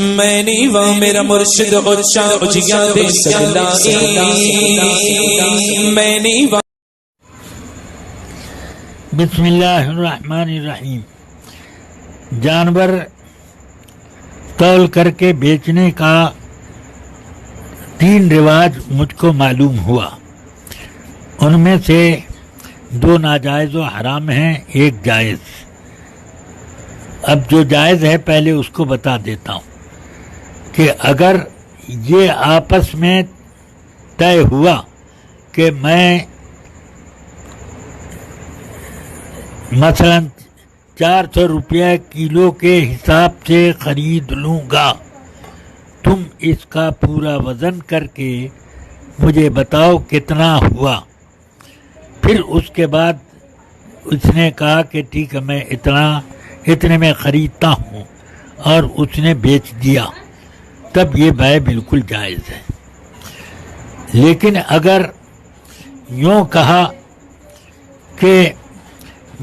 میں نیوا میرا مرشد اور شاہ یاد سگلائی میں نیوا. بسم اللہ الرحمن الرحیم. جانور تول کر کے بیچنے کا 3 رواج مجھ کو معلوم ہوا. ان میں سے 2 ناجائز و حرام ہیں، 1 جائز. اب جو جائز ہے پہلے اس کو بتا دیتا ہوں کہ اگر یہ آپس میں طے ہوا کہ میں مثلا 400 روپیہ کلو کے حساب سے خرید لوں گا، تم اس کا پورا وزن کر کے مجھے بتاؤ کتنا ہوا. پھر اس کے بعد اس نے کہا کہ ٹھیک ہے میں اتنے میں خریدتا ہوں، اور اس نے بیچ دیا، تب یہ بیع بالکل جائز ہے. لیکن اگر یوں کہا کہ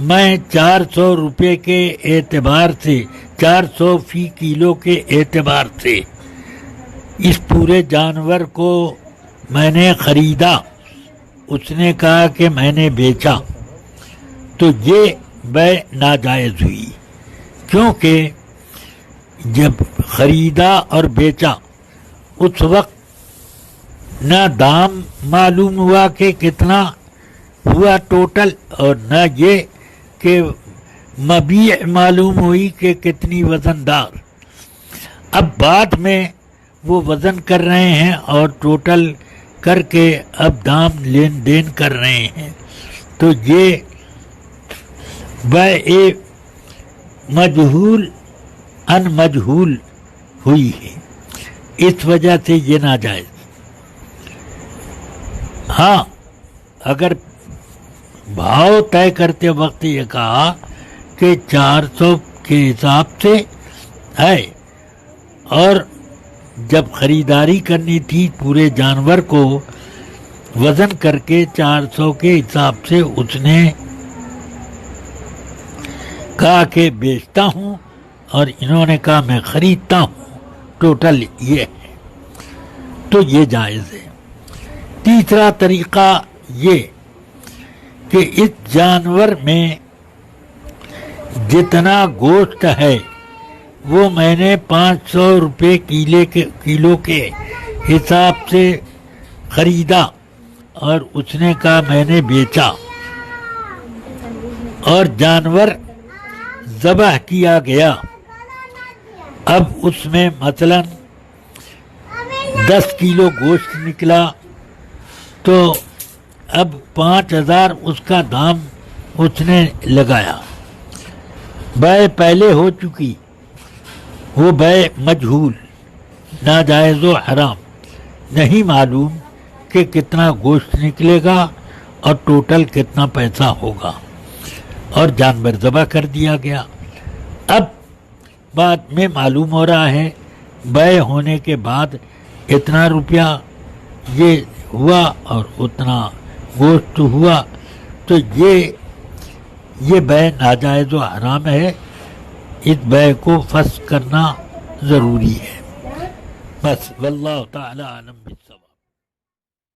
میں 400 روپے کے اعتبار سے 400 فی کلو کے اعتبار سے اس پورے جانور کو میں نے خریدا، اس نے کہا کہ میں نے بیچا، تو یہ بیع ناجائز ہوئی. کیونکہ جب خریدا اور بیچا اس وقت نہ دام معلوم ہوا کہ کتنا ہوا ٹوٹل، اور نہ یہ کہ مبیع معلوم ہوئی کہ کتنی وزن دار. اب بعد میں وہ وزن کر رہے ہیں اور ٹوٹل کر کے اب دام لین دین کر رہے ہیں، تو یہ بیع مجہول ان مجہول ہوئی ہے. اس وجہ سے یہ ناجائز. ہاں اگر بھاؤ طے کرتے وقت یہ کہا کہ 400 کے حساب سے ہے، اور جب خریداری کرنی تھی پورے جانور کو وزن کر کے 400 کے حساب سے اس نے کہا کہ بیچتا ہوں، اور انہوں نے کہا میں خریدتا ہوں، ٹوٹل یہ ہے، تو یہ جائز ہے. تیسرا طریقہ یہ کہ اس جانور میں جتنا گوشت ہے وہ میں نے 500 روپے کلو کے حساب سے خریدا، اور اس نے کہا میں نے بیچا، اور جانور ذبح کیا گیا. اب اس میں مثلا 10 کلو گوشت نکلا، تو اب 5000 اس کا دام اس نے لگایا. بیع پہلے ہو چکی، وہ بیع مجہول، ناجائز و حرام. نہیں معلوم کہ کتنا گوشت نکلے گا اور ٹوٹل کتنا پیسہ ہوگا، اور جانور ذبح کر دیا گیا. اب بعد میں معلوم ہو رہا ہے بیع ہونے کے بعد اتنا روپیہ یہ ہوا اور اتنا گوشت ہوا، تو یہ بیع ناجائز و حرام ہے. اس بیع کو فسخ کرنا ضروری ہے. بس واللہ تعالی عالم.